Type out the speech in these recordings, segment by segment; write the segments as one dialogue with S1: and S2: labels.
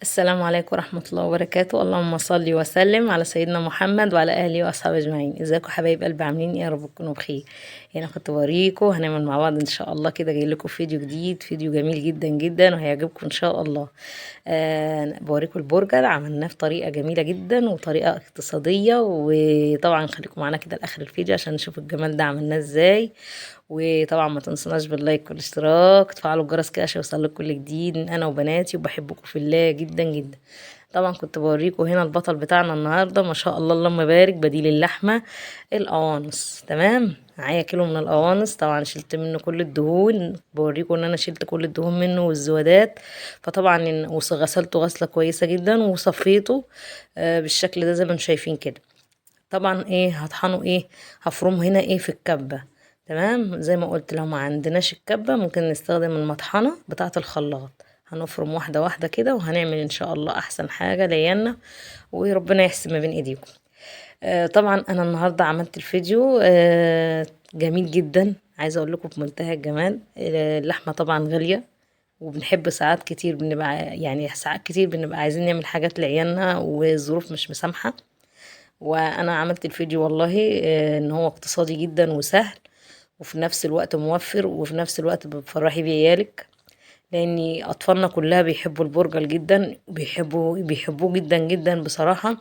S1: السلام عليكم ورحمة الله وبركاته. اللهم صل وسلم على سيدنا محمد وعلى آله وأصحابه أجمعين. ازيكم حبايب قلبي، عاملين ايه؟ يا رب تكونوا بخير. هنا كنت بوريكم هنعمل مع بعض ان شاء الله كده، جاي لكم فيديو جديد، فيديو جميل جدا جدا وهيعجبكم ان شاء الله. بوريكم البرجر عملناه بطريقة جميلة جدا وطريقة اقتصادية، وطبعا خليكم معانا كده لآخر الفيديو عشان نشوف الجمال ده عملناه ازاي. وطبعا ما تنسوناش باللايك والاشتراك، تفعلوا الجرس كده عشان يوصلك كل جديد من انا وبناتي، وبحبكم في الله جدا جدا. طبعا كنت بوريكم هنا البطل بتاعنا النهارده، ما شاء الله اللهم بارك، بديل اللحمه القوانص. تمام، معايا كيلو من القوانص، طبعا شلت منه كل الدهون، بوريكم ان انا شلت كل الدهون منه والزوادات. فطبعا غسلته غسله كويسه جدا وصفيته بالشكل ده زي ما انتم شايفين كده. طبعا ايه هطحنه، ايه هفرمه هنا ايه في الكبة. تمام، زي ما قلت لو ما عندناش الكبة ممكن نستخدم المطحنة بتاعة الخلاط. هنفرم واحدة واحدة كده، وهنعمل ان شاء الله احسن حاجة لينا، وربنا يحسن ما بين ايديكم. طبعا انا النهاردة عملت الفيديو جميل جدا، عايزة اقول لكم بمنتهى الجمال. اللحمة طبعا غالية، وبنحب ساعات كتير بنبقى، يعني ساعات كتير بنبقى عايزين نعمل حاجات لعيالنا والظروف مش مسامحة. وانا عملت الفيديو والله ان هو اقتصادي جدا وسهل، وفي نفس الوقت موفر، وفي نفس الوقت بتفرحي بعيالك، لان اطفالنا كلها بيحبوا البرجر جدا، بيحبوه جدا جدا بصراحة.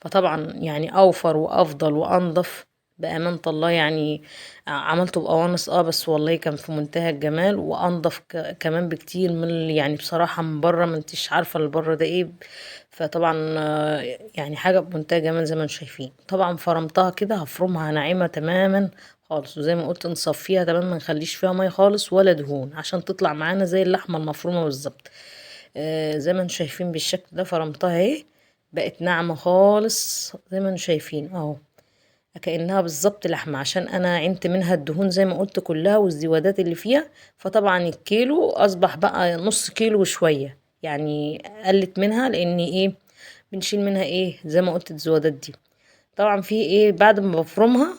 S1: فطبعا يعني اوفر وافضل وانضف بأمانة الله يعني. عملته بقوانص بس والله كان في منتهى الجمال، وانضف كمان بكتير من يعني بصراحة من بره، ما انتش عارفة اللي بره ده ايه. فطبعا يعني حاجة بمنتهى الجمال زي ما انتم شايفين. طبعا فرمتها كده، هفرمها ناعمة تماما خالص، وزي ما قلت نصفيها تمام، ما نخليش فيها مية خالص ولا دهون عشان تطلع معانا زي اللحمة المفرومة بالظبط. زي ما انتم شايفين بالشكل ده فرمتها اهي، بقت ناعمة خالص زي ما انتم شايفين اهو، كأنها بالظبط لحمة، عشان انا عينت منها الدهون زي ما قلت كلها والزوادات اللي فيها. فطبعا الكيلو اصبح بقى نص كيلو وشوية، يعني قلت منها لان ايه، بنشيل منها ايه زي ما قلت الزوادات دي. طبعا في ايه بعد ما بفرمها،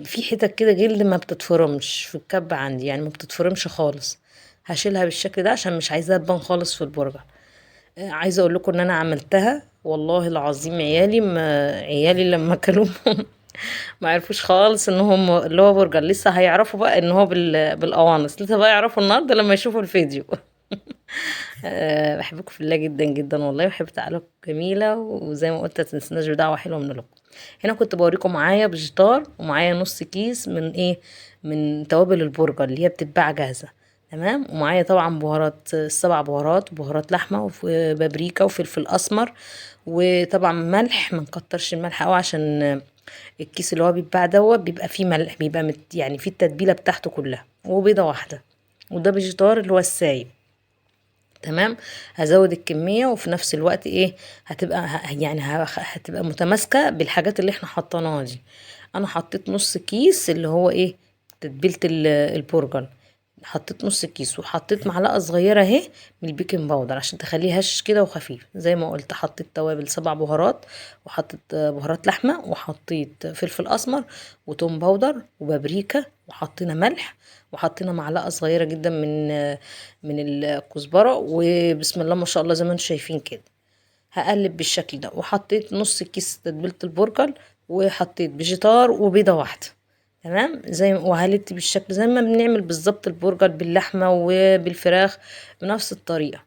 S1: في حتت كده جلد ما بتتفرمش في الكب عندي، يعني ما بتتفرمش خالص. هشيلها بالشكل ده عشان مش عايزاها تبان خالص في البرجر. عايزه اقول لكم ان انا عملتها والله العظيم، عيالي لما كلوا ما عرفوش خالص ان هم اللي هو برجر، لسه هيعرفوا بقى ان هو بالقوانص، لسه بقى يعرفوا النهارده لما يشوفوا الفيديو. بحبكم في الله جدا جدا والله، وبحب تعالوا جميله، وزي ما قلت متنسناش بدعوه حلوه من لكم. هنا كنت بوريكم معايا فيجيتار، ومعايا نص كيس من ايه، من توابل البرجر اللي هي بتتباع جاهزه. تمام، ومعايا طبعا بهارات، 7 بهارات، بهارات لحمه وبابريكا وفلفل اسمر، وطبعا ملح، ما نكترش الملح قوي عشان الكيس اللي هو بيتباع دوت بيبقى فيه ملح، بيبقى يعني فيه التتبيله بتاعته كلها، وبيضه واحده، وده فيجيتار اللي هو السايب. تمام، هزود الكمية وفي نفس الوقت ايه، هتبقى هتبقى متماسكة بالحاجات اللي احنا حطيناها دي. انا حطيت نص كيس اللي هو ايه، تتبيلة البرجر. حطيت نص كيس، وحطيت معلقة صغيرة اهي من البيكنج باودر عشان تخليه هش كده وخفيف. زي ما قلت حطيت توابل 7 بهارات، وحطيت بهارات لحمة، وحطيت فلفل اسمر وتوم باودر وبابريكا، وحطينا ملح، وحطينا معلقة صغيرة جدا من الكزبرة، وبسم الله ما شاء الله زي ما انتم شايفين كده. هقلب بالشكل ده، وحطيت نص كيس تتبيلة البرجر، وحطيت فيجيتار وبيضة واحدة. تمام، وهلت بالشكل زي ما بنعمل بالظبط البرجر باللحمة وبالفراخ بنفس الطريقة.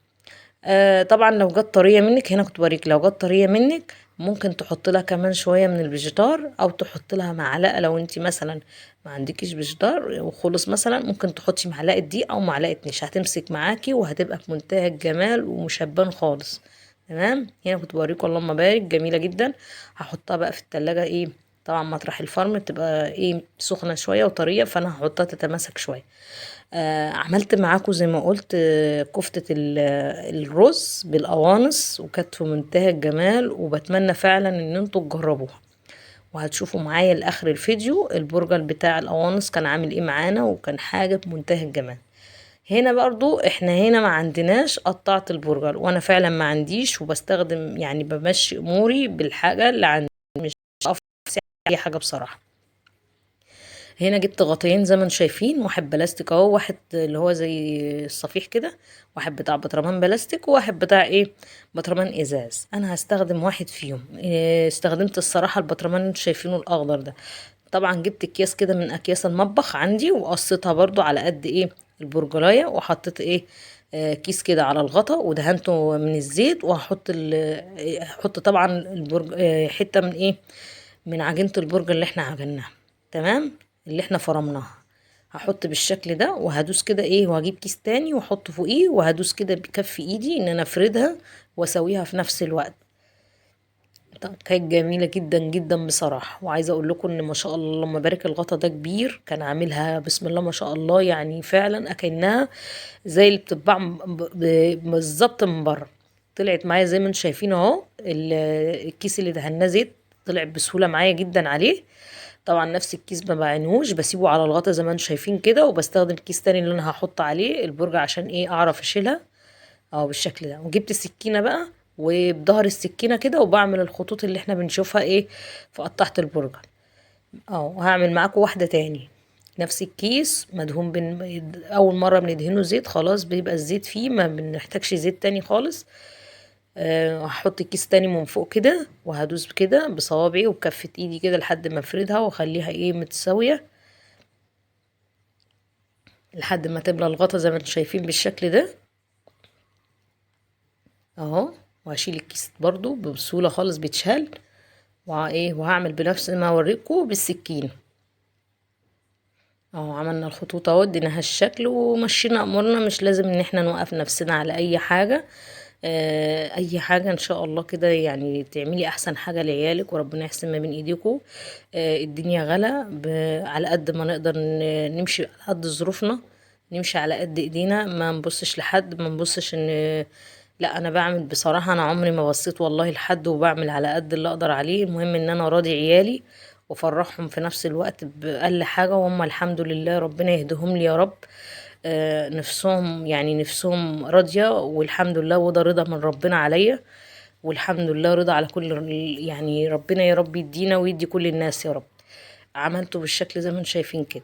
S1: طبعا لو جت طرية منك، هنا كنت بوريك لو جت طرية منك ممكن تحط لها كمان شوية من الفيجيتار، او تحط لها معلقة لو انت مثلا ما عندكيش فيجيتار وخلص، مثلا ممكن تحطي معلقة دي او معلقة نشا، هتمسك معاكي وهتبقى في منتهى الجمال ومش هتبان خالص. تمام، هنا كنت بوريكم اللهم بارك، جميلة جدا. هحطها بقى في التلاجة ايه، طبعا مطرح الفرن بتبقى ايه سخنة شوية وطرية، فانا هحطها تتماسك شوية. عملت معاكم زي ما قلت كفتة الرز بالقوانص، وكانت في منتهى الجمال، وبتمنى فعلا ان انتوا تجربوها. وهتشوفوا معايا لاخر الفيديو البرجر بتاع القوانص كان عامل ايه معانا، وكان حاجة بمنتهى الجمال. هنا برضو احنا هنا ما عندناش قطعة البرجر، وانا فعلا ما عنديش، وبستخدم يعني بمشي اموري بالحاجة اللي عندي، مش اي حاجة بصراحة. هنا جبت غطيين زي ما انتم شايفين، واحد بلاستيك اهو، واحد اللي هو زي الصفيح كده، واحد بتاع بطرمان بلاستيك، وواحد بتاع ايه، بطرمان ازاز. انا هستخدم واحد فيهم. استخدمت الصراحه البطرمان اللي انتم شايفينه الاخضر ده. طبعا جبت اكياس كده من اكياس المطبخ عندي، وقصيتها برضو على قد ايه البرجلايه، وحطيت ايه كيس كده على الغطا، ودهنته من الزيت. وهحط هحط طبعا حته من ايه، من عجينه البرجر اللي احنا عجناها، تمام، اللي احنا فرمناها. هحط بالشكل ده، وهدوس كده ايه، وهجيب كيس تاني واحطه فوقيه، وهدوس كده بكف ايدي ان انا افردها واسويها في نفس الوقت. طب كانت جميلة جدا جدا بصراحة. وعايزة اقول لكم ان ما شاء الله اللهم بارك، الغطا ده كبير، كان عاملها بسم الله ما شاء الله، يعني فعلا اكنها زي اللي بتتباع بالظبط من بره. طلعت معايا زي ما انتم شايفين اهو. الكيس اللي دهناه زيت طلع بسهولة معايا جدا عليه. طبعا نفس الكيس ما بعينهوش، بسيبه على الغطا زي ما انتم شايفين كده، وبستخدم كيس تاني اللي انا هحط عليه البرجر عشان ايه اعرف اشيلها. اه بالشكل ده. وجبت السكينة بقى، وبظهر السكينة كده، وبعمل الخطوط اللي احنا بنشوفها ايه في قطعة البرجر. اه وهعمل معاكم واحدة تاني. نفس الكيس مدهون اول مرة بندهنه زيت، خلاص بيبقى الزيت فيه، ما بنحتاجش زيت تاني خالص. هحط الكيس تاني من فوق كده، وهدوس كده بصوابعي وبكفة ايدي كده لحد ما افردها واخليها ايه متساوية، لحد ما تملى الغطا زي ما انتم شايفين بالشكل ده اهو. وهشيل الكيس برضو بسهولة خالص بيتشال. وهعمل بنفس ما اوريكم بالسكين اهو. عملنا الخطوط اهو، اديناها الشكل ومشينا امورنا، مش لازم ان احنا نوقف نفسنا على اي حاجة. اي حاجة ان شاء الله كده يعني تعملي احسن حاجة لعيالك، وربنا يحسن ما بين ايديكم. الدنيا غلا، على قد ما نقدر نمشي على قد ظروفنا، نمشي على قد ايدينا، ما نبصش لحد، ما نبصش ان لا انا بعمل بصراحة، انا عمري ما بصيت والله لحد، وبعمل على قد اللي اقدر عليه. المهم ان انا راضي عيالي وافرحهم في نفس الوقت باقل حاجة، وهم الحمد لله ربنا يهديهم لي يا رب. نفسهم يعني نفسهم راضية والحمد لله، وده رضا من ربنا عليا، والحمد لله رضا على كل، يعني ربنا يا رب يدينا ويدي كل الناس يا رب. عملته بالشكل زي ما انتم شايفين كده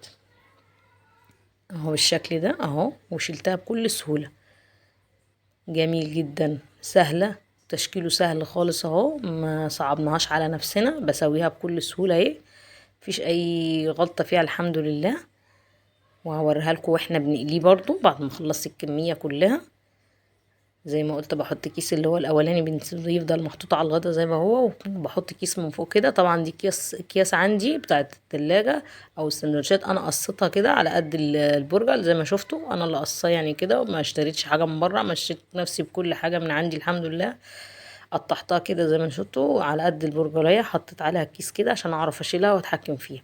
S1: اهو، بالشكل ده اهو، وشلتها بكل سهولة. جميل جدا، سهلة، تشكيله سهل خالص اهو، ما صعبناهاش على نفسنا، بسويها بكل سهولة اهي، مفيش اي غلطة فيها الحمد لله. وهوريها لكم واحنا بنقليه برضو بعد ما خلصت الكمية كلها. زي ما قلت بحط كيس اللي هو الاولاني بنسيبه يفضل محطوط على الغدا زي ما هو، وبحط كيس من فوق كده. طبعا دي اكياس عندي بتاعت التلاجة او السندوتشات، انا قصيتها كده على قد البرجر زي ما شفتوا، انا اللي قصاه يعني كده، وما اشتريتش حاجه من بره، مشيت نفسي بكل حاجه من عندي الحمد لله. قطعتها كده زي ما شفتوا على قد البرجرية، حطيت عليها كيس كده عشان اعرف اشيلها واتحكم فيها.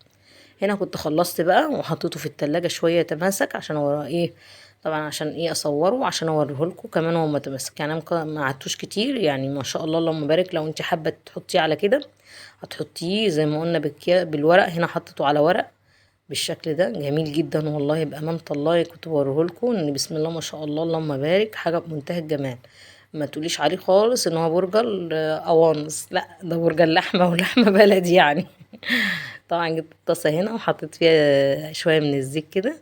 S1: هنا كنت خلصت بقى وحطيته في التلاجة شوية يتماسك، عشان هو ايه، طبعا عشان ايه اصوره وعشان اوريه لكم كمان هو متماسك. يعني أنا ما قعدتوش كتير يعني، ما شاء الله اللهم بارك. لو انت حابه تحطيه على كده هتحطيه زي ما قلنا بالورق. هنا حطيته على ورق بالشكل ده، جميل جدا والله بأمانة الله. كنت بوريه لكم ان بسم الله ما شاء الله اللهم بارك، حاجه بمنتهى الجمال. ما تقوليش عليه خالص ان هو برجر قوانص، لا ده برجر لحمه ولحمه بلدي يعني. طبعا جبت الطاسه هنا وحطيت فيها شويه من الزيت كده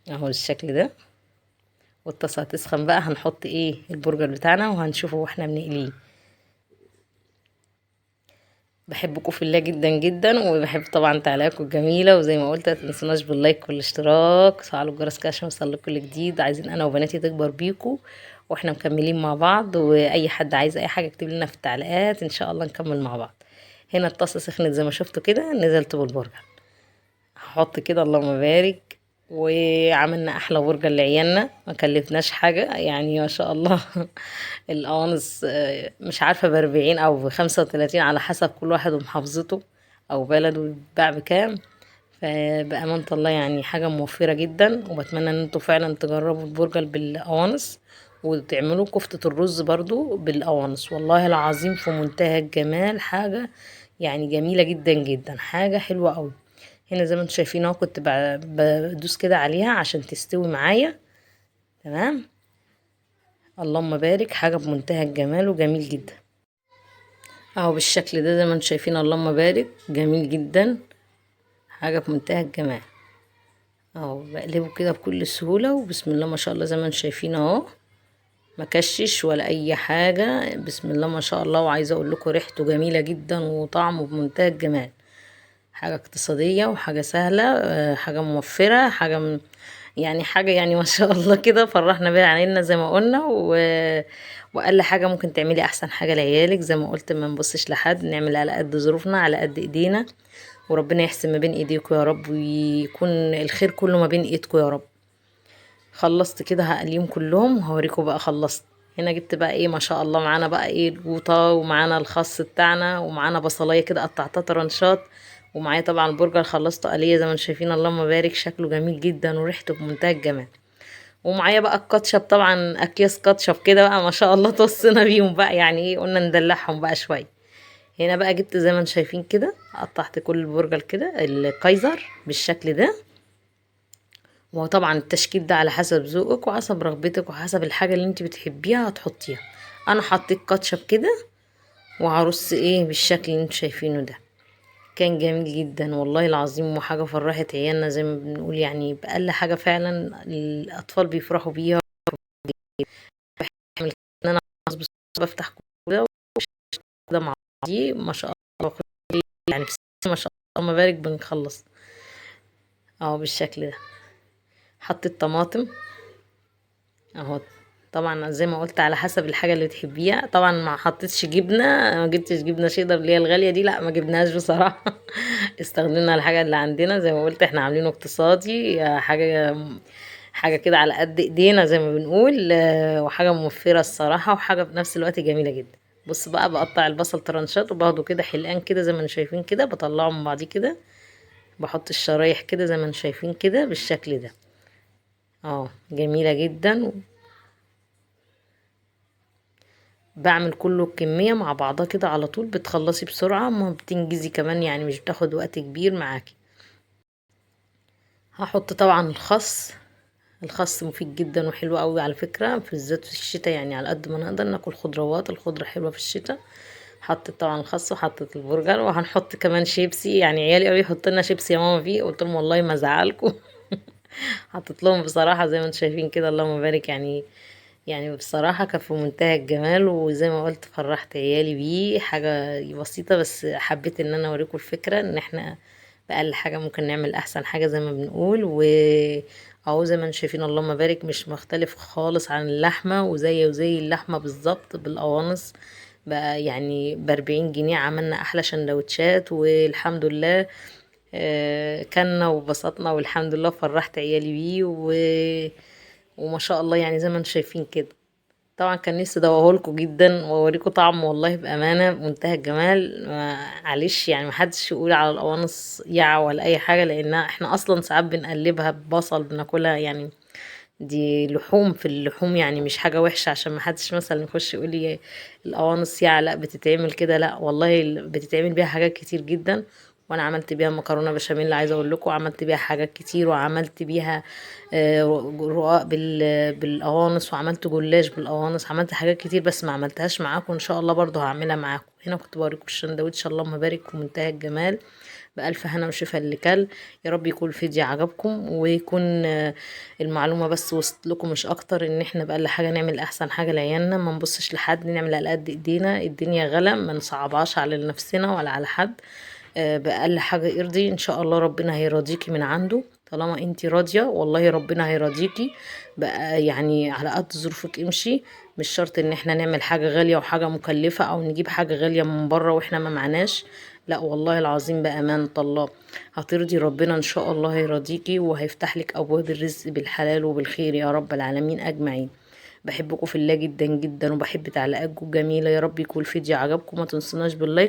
S1: اهو بالشكل ده. والطاسه هتسخن بقى، هنحط ايه البرجر بتاعنا وهنشوفه واحنا بنقليه. بحبكم في الله جدا جدا، وبحب طبعا تعليقاتكم الجميله. وزي ما قلت متنسوناش باللايك والاشتراك، وفعلوا الجرس كده عشان يوصلكوا كل جديد. عايزين انا وبناتي تكبر بيكم واحنا مكملين مع بعض، واي حد عايز اي حاجه اكتب لنا في التعليقات ان شاء الله نكمل مع بعض. هنا الطاسه سخنت زي ما شفتوا كده، نزلت بالبرجر. هحط كده اللهم بارك. وعملنا احلى برجر لعيالنا، ما كلفناش حاجه يعني ما شاء الله. القوانص مش عارفه ب40 او ب35 على حسب كل واحد ومحافظته او بلده بيتباع بكام. فبأمانة الله يعني حاجة موفرة جدا. وبتمنى ان انتوا فعلا تجربوا البرجر بالقوانص، وتعملوا كفتة الرز برضو بالقوانص، والله العظيم في منتهى الجمال. حاجة يعني جميلة جدا جدا، حاجة حلوة قوي. هنا زي ما انتوا شايفين اهو، كنت بدوس كده عليها عشان تستوي معايا، تمام. اللهم بارك، حاجة بمنتهى الجمال وجميل جدا اهو بالشكل ده زي ما انتوا شايفين. اللهم بارك، جميل جدا. حاجة في منتهى الجمال اهو. بقلبه كده بكل سهولة، وبسم الله ما شاء الله زي ما انتم شايفين اهو، ما كشش ولا اي حاجة، بسم الله ما شاء الله. وعايزة اقول لكم ريحته جميلة جدا وطعمه بمنتهى الجمال. حاجة اقتصادية وحاجة سهلة، حاجة موفرة، يعني حاجة يعني ما شاء الله كده فرحنا بيها عينينا زي ما قلنا. واقل حاجة ممكن تعملي احسن حاجة لعيالك زي ما قلت، ما نبصش لحد، نعمل على قد ظروفنا على قد ايدينا، وربنا يحسن ما بين ايديكم يا رب، ويكون الخير كله ما بين ايدكم يا رب. خلصت كده هقليهم كلهم وهوريكم بقى خلصت. هنا جبت بقى ايه ما شاء الله، معانا بقى ايه القوطة، ومعانا الخس بتاعنا، ومعانا بصلاية كده قطعتها طرنشات، ومعايا طبعا البرجر خلصته قليه زي ما انتم شايفين، اللهم بارك، شكله جميل جدا وريحته بمنتهى الجمال. ومعايا بقى الكاتشب، طبعا اكياس كاتشب كده بقى ما شاء الله توصينا بيهم بقى، يعني ايه قلنا ندلعهم بقى شويه. هنا بقى جبت زي ما انتم شايفين كده، قطعت كل البرجر كده الكايزر بالشكل ده. وطبعا التشكيل ده على حسب ذوقك وحسب رغبتك وحسب الحاجه اللي انت بتحبيها هتحطيها. انا حطيت كاتشب كده، وهرص ايه بالشكل اللي انتم شايفينه ده. كان جميل جدا والله العظيم، وحاجه فرحت عيالنا زي ما بنقول، يعني بأقل حاجه فعلا الاطفال بيفرحوا بيها. بحمل ان انا بفتح كده كده مع دي ما شاء الله، يعني ما شاء الله ما بارك بنخلص اهو بالشكل ده. حطيت طماطم اهو، طبعا زي ما قلت على حسب الحاجه اللي تحبيها. طبعا ما حطيتش جبنه، ما جبتش جبنه شيدر اللي هي الغاليه دي، لا ما جبناهاش بصراحه. استخدمنا الحاجه اللي عندنا زي ما قلت، احنا عاملينه اقتصادي، حاجه كده على قد ايدينا زي ما بنقول، وحاجه موفره الصراحه، وحاجه في نفس الوقت جميله جدا. بص بقى بقطع البصل طرنشات وباخده كده حلقان كده زي ما انتم شايفين كده، بطلعه من بعضيه كده، بحط الشرايح كده زي ما انتم شايفين كده بالشكل ده. اه جميله جدا. بعمل كله الكمية مع بعضها كده على طول، بتخلصي بسرعة، ما بتنجزي كمان، يعني مش بتاخد وقت كبير معاكي. هحط طبعا الخس. الخس مفيد جدا وحلو قوي على فكرة، في بالذات في الشتاء، يعني على قد ما نقدر ناكل خضروات، الخضرة حلوة في الشتاء. حطيت طبعا الخس وحطيت البرجر، وهنحط كمان شيبسي، يعني عيالي قوي يحط لنا شيبسي يا ماما فيه، قلت لهم والله ما زعلكم. حطيت لهم بصراحة زي ما انتم شايفين كده، اللهم بارك، يعني بصراحة كان في منتهى الجمال، وزي ما قلت فرحت عيالي بيه. حاجة بسيطة بس حبيت ان انا اوريكم الفكرة، ان احنا بأقل حاجة ممكن نعمل احسن حاجة زي ما بنقول. اهو زي ما انتم شايفين اللهم بارك، مش مختلف خالص عن اللحمة، وزي اللحمة بالظبط بالقوانص. بقى يعني ب40 جنيه عملنا احلى شندوتشات والحمد لله. كلنا وبسطنا والحمد لله، فرحت عيالي بيه وما شاء الله، يعني زي ما انتم شايفين كده. طبعا كان نفسي ادوقهولكوا جدا واوريكم طعمه، والله بامانه منتهى الجمال. معلش يعني محدش يقول على القوانص يع ولا اي حاجه، لانها احنا اصلا ساعات بنقلبها ببصل بناكلها يعني، دي لحوم في اللحوم، يعني مش حاجه وحشه، عشان محدش مثلا يخش يقول لي القوانص يع، لا بتتعمل كده، لا والله بتتعمل بيها حاجات كتير جدا. وانا عملت بيها مكرونه بشاميل اللي عايزه اقول لكم، عملت بيها حاجات كتير، وعملت بيها رقاق بالقوانص، وعملت جلاش بالقوانص، عملت حاجات كتير بس ما عملتهاش معاكم، ان شاء الله برضو هعملها معاكم. هنا كنت بوريكم الشندوتش اللهم بارك ومنتهى الجمال، بألف هنا وشفا اللي كل. يا رب يكون الفيديو عجبكم، ويكون المعلومة بس وصلت لكم مش اكتر، ان احنا بأقل حاجة نعمل احسن حاجة لعيالنا، ما نبصش لحد، نعمل على قد ايدينا، الدنيا غلا ما نصعبهاش على نفسنا ولا على حد. بأقل حاجة يرضي، ان شاء الله ربنا هيرضيكي من عنده، طالما انتي راضية والله ربنا هيرضيكي. بقى يعني على قد ظروفك امشي، مش شرط ان احنا نعمل حاجة غالية وحاجة مكلفة، او نجيب حاجة غالية من بره واحنا ما معناش. لا والله العظيم بأمانة الله هترضي ربنا، ان شاء الله هيرضيكي وهيفتح لك ابواب الرزق بالحلال وبالخير يا رب العالمين اجمعين. بحبكم في الله جدا جدا، وبحب تعليقاتكم جميلة. يا رب يكون الفيديو عجبكم، ما تنسوناش باللايك.